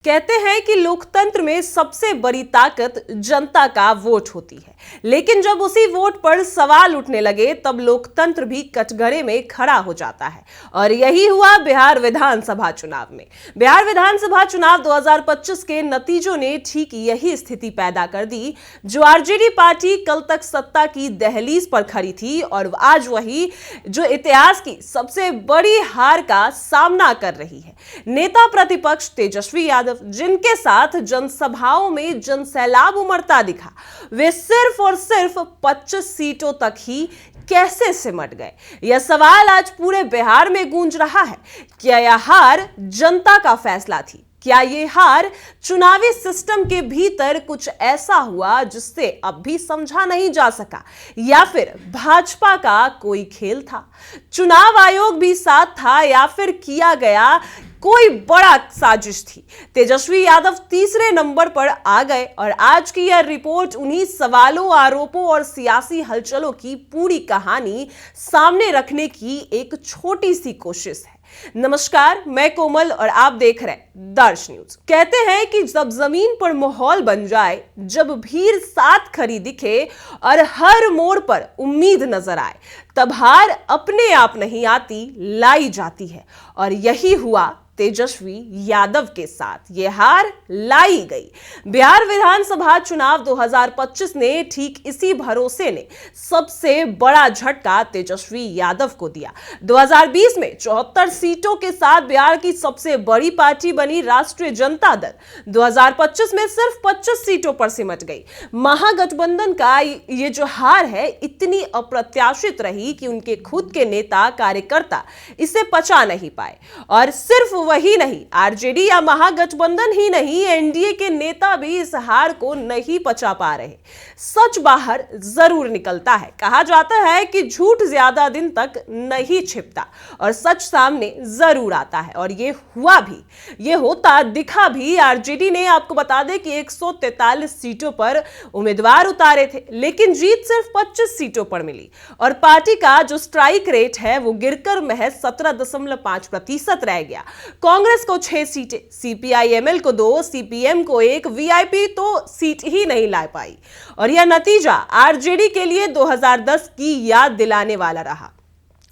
कहते हैं कि लोकतंत्र में सबसे बड़ी ताकत जनता का वोट होती है, लेकिन जब उसी वोट पर सवाल उठने लगे तब लोकतंत्र भी कटघरे में खड़ा हो जाता है। और यही हुआ बिहार विधानसभा चुनाव में। बिहार विधानसभा चुनाव 2025 के नतीजों ने ठीक यही स्थिति पैदा कर दी। जो आरजेडी पार्टी कल तक सत्ता की दहलीज पर खड़ी थी और आज वही जो इतिहास की सबसे बड़ी हार का सामना कर रही है। नेता प्रतिपक्ष तेजस्वी यादव, जिनके साथ जनसभाओं में जनसैलाब उमड़ता दिखा, वे सिर्फ और सिर्फ 25 सीटों तक ही कैसे सिमट गए? यह सवाल आज पूरे बिहार में गूंज रहा है। क्या यह हार जनता का फैसला थी? क्या ये हार चुनावी सिस्टम के भीतर कुछ ऐसा हुआ जिससे अब भी समझा नहीं जा सका, या फिर भाजपा का कोई खेल था, चुनाव आयोग भी साथ था, या फिर किया गया कोई बड़ा साजिश थी? तेजस्वी यादव तीसरे नंबर पर आ गए और आज की यह रिपोर्ट उन्हीं सवालों, आरोपों और सियासी हलचलों की पूरी कहानी सामने रखने की एक छोटी सी कोशिश है। नमस्कार, मैं कोमल और आप देख रहे हैं दर्श न्यूज। कहते हैं कि जब जमीन पर माहौल बन जाए, जब भीड़ साथ खड़ी दिखे और हर मोड़ पर उम्मीद नजर आए, तब हार अपने आप नहीं आती, लाई जाती है। और यही हुआ तेजस्वी यादव के साथ। यह हार लाई गई। बिहार विधानसभा चुनाव 2025 ने ठीक इसी भरोसे ने सबसे बड़ा झटका तेजस्वी यादव को दिया। 2020 में 74 सीटों के साथ बिहार की सबसे बड़ी पार्टी बनी राष्ट्रीय जनता दल 2025 में सिर्फ 25 सीटों पर सिमट गई। महागठबंधन का ये जो हार है इतनी अप्रत्याशित रही कि उनके खुद के नेता कार्यकर्ता इसे पचा नहीं पाए। और सिर्फ वही नहीं, आरजेडी या महागठबंधन ही नहीं, एनडीए के नेता भी इस हार को नहीं पचा पा रहे। सच बाहर जरूर निकलता है। कहा जाता है कि झूठ ज्यादा दिन तक नहीं छिपता और सच सामने जरूर आता है, और ये हुआ भी, ये होता दिखा भी। आरजेडी ने, आपको बता दें कि 143 सीटों पर उम्मीदवार उतारे थे, लेकिन जीत सिर्फ 25 सीटों पर मिली और पार्टी का जो स्ट्राइक रेट है वो गिरकर महज 17.5% रह गया। कांग्रेस को 6 सीटें, सीपीआई-एमएल को 2, सीपीएम को 1, वीआईपी तो सीट ही नहीं ला पाई। और यह नतीजा आरजेडी के लिए 2010 की याद दिलाने वाला रहा,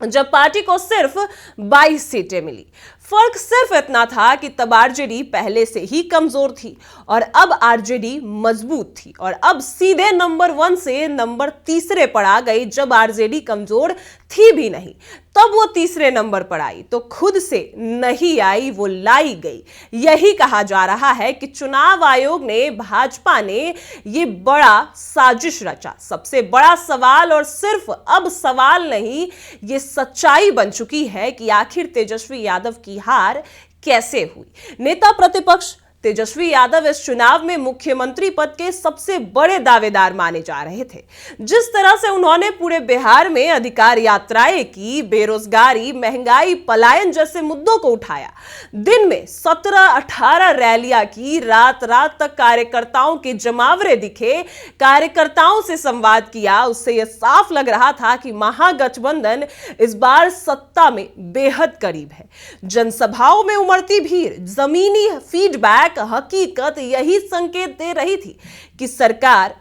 जब पार्टी को सिर्फ 22 सीटें मिली। फर्क सिर्फ इतना था कि तब आरजेडी पहले से ही कमजोर थी और अब आरजेडी मजबूत थी, और अब सीधे नंबर 1 से नंबर 3 पर आ गई। जब आरजेडी कमजोर थी भी नहीं, तब वो 3 नंबर पर आई, तो खुद से नहीं आई, वो लाई गई। यही कहा जा रहा है कि चुनाव आयोग ने, भाजपा ने ये बड़ा साजिश रचा। सबसे बड़ा सवाल, और सिर्फ अब सवाल नहीं, ये सच्चाई बन चुकी है कि आखिर तेजस्वी यादव की हार कैसे हुई। नेता प्रतिपक्ष तेजस्वी यादव इस चुनाव में मुख्यमंत्री पद के सबसे बड़े दावेदार माने जा रहे थे। जिस तरह से उन्होंने पूरे बिहार में अधिकार यात्राएं की, बेरोजगारी, महंगाई, पलायन जैसे मुद्दों को उठाया, दिन में 17-18 रैलियां की, रात रात तक कार्यकर्ताओं के जमावड़े दिखे, कार्यकर्ताओं से संवाद किया, उससे यह साफ लग रहा था कि महागठबंधन इस बार सत्ता में बेहद करीब है। जनसभाओं में उमड़ती भीड़, जमीनी फीडबैक, हकीकत यही संकेत दे रही थी कि सरकार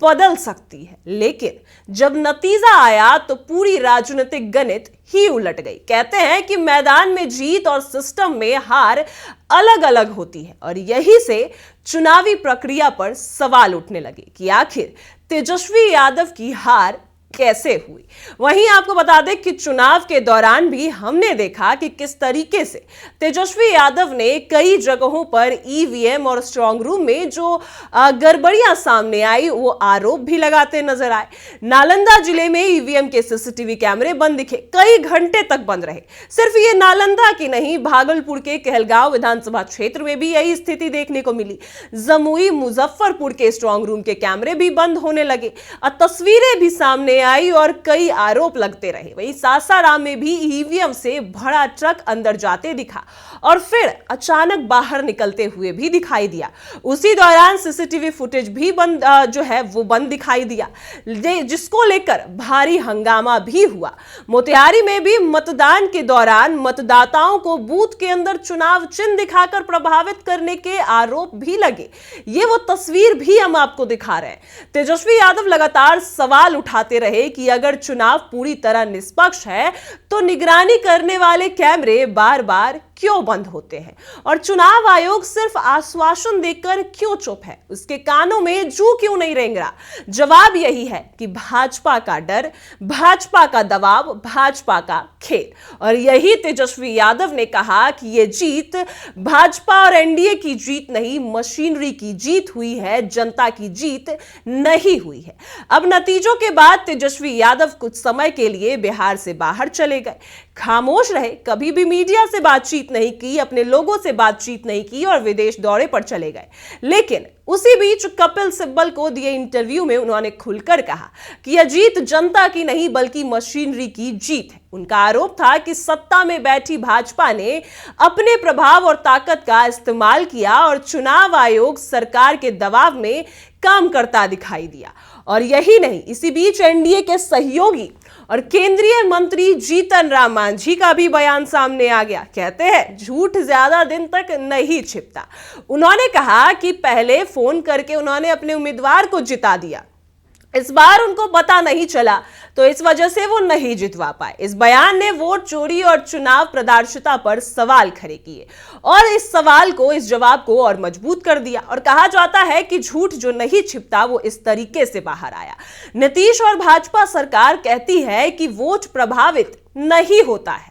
बदल सकती है। लेकिन जब नतीजा आया तो पूरी राजनीतिक गणित ही उलट गई। कहते हैं कि मैदान में जीत और सिस्टम में हार अलग अलग होती है, और यही से चुनावी प्रक्रिया पर सवाल उठने लगे कि आखिर तेजस्वी यादव की हार कैसे हुई। वहीं आपको बता दें कि चुनाव के दौरान भी हमने देखा कि किस तरीके से तेजस्वी यादव ने कई जगहों पर ईवीएम और स्ट्रांग रूम में जो गड़बड़ियां सामने आई, वो आरोप भी लगाते नजर आए। नालंदा जिले में ईवीएम के सीसीटीवी कैमरे बंद दिखे, कई घंटे तक बंद रहे। सिर्फ ये नालंदा की नहीं, भागलपुर के कहलगांव विधानसभा क्षेत्र में भी यही स्थिति देखने को मिली। जमुई, मुजफ्फरपुर के स्ट्रांग रूम के कैमरे भी बंद होने लगे और तस्वीरें भी सामने सामने आई और कई आरोप लगते रहे। वहीं सासाराम में भी ईवीएम से भरा ट्रक अंदर जाते दिखा और फिर अचानक बाहर निकलते हुए भी दिखाई दिया। उसी दौरान सीसीटीवी फुटेज भी बंद दिखाई दिया, जिसको लेकर भारी हंगामा भी हुआ। मोतिहारी में भी मतदान के दौरान मतदाताओं को बूथ के अंदर चुनाव चिन्ह दिखाकर प्रभावित करने के आरोप भी लगे। ये वो तस्वीर भी हम आपको दिखा रहे हैं। तेजस्वी यादव लगातार सवाल उठाते रहे कि अगर चुनाव पूरी तरह निष्पक्ष है तो निगरानी करने वाले कैमरे बार बार क्यों बंद होते हैं और चुनाव आयोग सिर्फ आश्वासन देकर क्यों चुप है, उसके कानों में जू क्यों नहीं रेंग रहा। जवाब यही है कि भाजपा का डर, भाजपा का दबाव, भाजपा का खेल। और यही तेजस्वी यादव ने कहा कि यह जीत भाजपा और एनडीए की जीत नहीं, मशीनरी की जीत हुई है, जनता की जीत नहीं हुई है। अब नतीजों के बाद तेजस्वी यादव कुछ समय के लिए बिहार से बाहर चले गए, खामोश रहे, कभी भी मीडिया से बातचीत नहीं की, अपने लोगों से बातचीत नहीं की और विदेश दौरे पर चले गए। लेकिन उसी बीच कपिल सिब्बल को दिए इंटरव्यू में उन्होंने खुलकर कहा कि यह जीत जनता की नहीं बल्कि मशीनरी की जीत है। उनका आरोप था कि सत्ता में बैठी भाजपा ने अपने प्रभाव और ताकत का इस्तेमाल किया और चुनाव आयोग सरकार के दबाव में काम करता दिखाई दिया। और यही नहीं, इसी बीच एनडीए के सहयोगी और केंद्रीय मंत्री जीतन राम मांझी का भी बयान सामने आ गया। कहते हैं झूठ ज्यादा दिन तक नहीं छिपता। उन्होंने कहा कि पहले फोन करके उन्होंने अपने उम्मीदवार को जिता दिया, इस बार उनको पता नहीं चला तो इस वजह से वो नहीं जितवा पाए। इस बयान ने वोट चोरी और चुनाव पारदर्शिता पर सवाल खड़े किए और इस जवाब को और मजबूत कर दिया। और कहा जाता है कि झूठ जो नहीं छिपता वो इस तरीके से बाहर आया। नीतीश और भाजपा सरकार कहती है कि वोट प्रभावित नहीं होता है,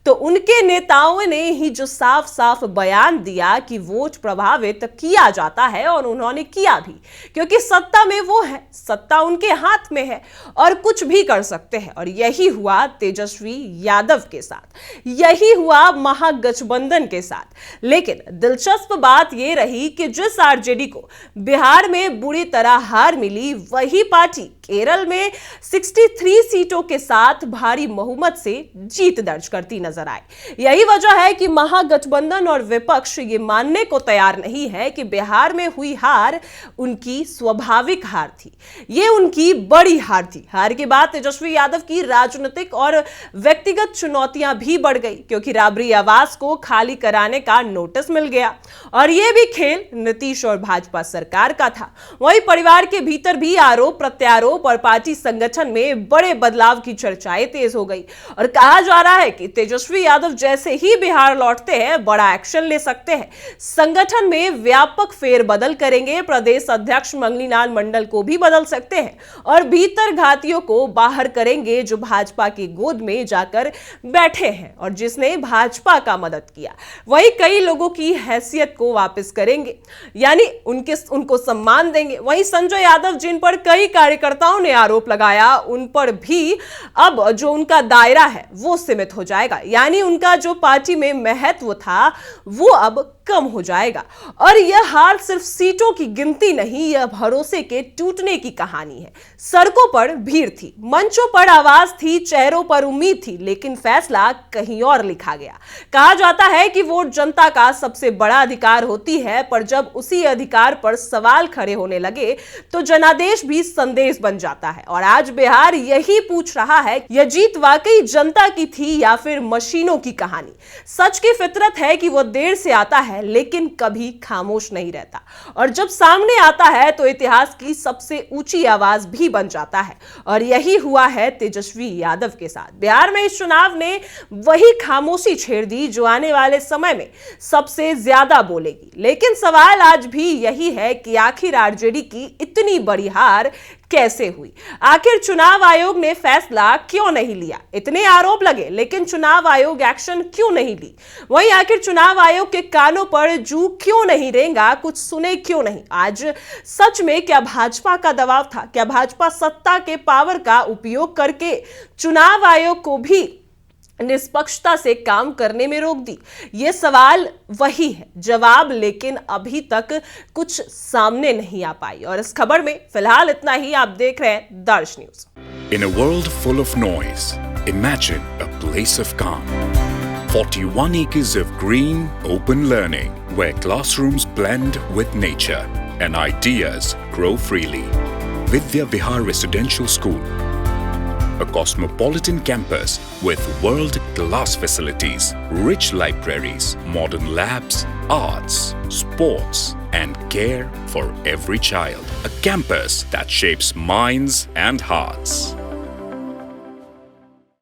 तो उनके नेताओं ने ही जो साफ साफ बयान दिया कि वोट प्रभावित किया जाता है और उन्होंने किया भी, क्योंकि सत्ता में वो है, सत्ता उनके हाथ में है और कुछ भी कर सकते हैं। और यही हुआ तेजस्वी यादव के साथ, यही हुआ महागठबंधन के साथ। लेकिन दिलचस्प बात यह रही कि जिस आरजेडी को बिहार में बुरी तरह हार मिली, वही पार्टी केरल में 63 सीटों के साथ भारी बहुमत से जीत दर्ज करती नजर आई। यही वजह है कि महागठबंधन और विपक्ष ये मानने को तैयार नहीं है कि बिहार में हुई हार उनकी स्वाभाविक हार थी, ये उनकी बड़ी हार थी। हार के बाद तेजस्वी यादव की राजनीतिक और व्यक्तिगत चुनौतियां भी बढ़ गई, क्योंकि राबड़ी आवास को खाली कराने का नोटिस मिल गया और यह भी खेल नीतीश और भाजपा सरकार का था। वहीं परिवार के भीतर भी आरोप प्रत्यारोप और पार्टी संगठन में बड़े बदलाव की चर्चाएं तेज हो गई और कहा जा रहा है कि तेजस्वी यादव जैसे ही बिहार लौटते हैं बड़ा एक्शन ले सकते हैं, संगठन में व्यापक फेरबदल करेंगे, प्रदेश अध्यक्ष मंगलीलाल मंडल को भी बदल सकते हैं और भीतर घातियों को बाहर करेंगे जो भाजपा की गोद में जाकर बैठे हैं और जिसने भाजपा का मदद किया। वही कई लोगों की हैसियत को वापस करेंगे, यानी उनको सम्मान देंगे। वहीं संजय यादव, जिन पर कई कार्यकर्ताओं ने आरोप लगाया, उन पर भी अब जो उनका दायरा है वो सीमित हो जाएगा, यानी उनका जो पार्टी में महत्व था वो अब कम हो जाएगा। और यह हार सिर्फ सीटों की गिनती नहीं, यह भरोसे के टूटने की कहानी है। सड़कों पर भीड़ थी, मंचों पर आवाज थी, चेहरों पर उम्मीद थी, लेकिन फैसला कहीं और लिखा गया। कहा जाता है कि वोट जनता का सबसे बड़ा अधिकार होती है, पर जब उसी अधिकार पर सवाल खड़े होने लगे तो जनादेश भी संदेश बन जाता है। और आज बिहार यही पूछ रहा है, यह जीत वाकई जनता की थी या फिर मशीनों की कहानी। सच की फितरत है कि वह देर से आता है लेकिन कभी खामोश नहीं रहता, और जब सामने आता है तो इतिहास की सबसे ऊंची आवाज भी बन जाता है। और यही हुआ है तेजस्वी यादव के साथ। बिहार में इस चुनाव ने वही खामोशी छेड़ दी जो आने वाले समय में सबसे ज्यादा बोलेगी। लेकिन सवाल आज भी यही है कि आखिर आरजेडी की इतनी बड़ी हार कैसे हुई? आखिर चुनाव आयोग ने फैसला क्यों नहीं लिया? इतने आरोप लगे लेकिन चुनाव आयोग एक्शन क्यों नहीं ली? वहीं आखिर चुनाव आयोग के कानों पर जू क्यों नहीं रेंगा, कुछ सुने क्यों नहीं? आज सच में क्या भाजपा का दबाव था? क्या भाजपा सत्ता के पावर का उपयोग करके चुनाव आयोग को भी निष्पक्षता से काम करने में रोक दी? ये सवाल वही है, जवाब लेकिन अभी तक कुछ सामने नहीं आ पाई। और इस खबर में फिलहाल इतना ही। आप देख रहे हैं दर्श news. In a world full of noise, imagine a place of calm. 41 acres of green, open learning, where classrooms blend with nature and ideas grow freely. Vidya Vihar Residential School, a cosmopolitan campus with world-class facilities, rich libraries, modern labs, arts, sports, and care for every child. A campus that shapes minds and hearts.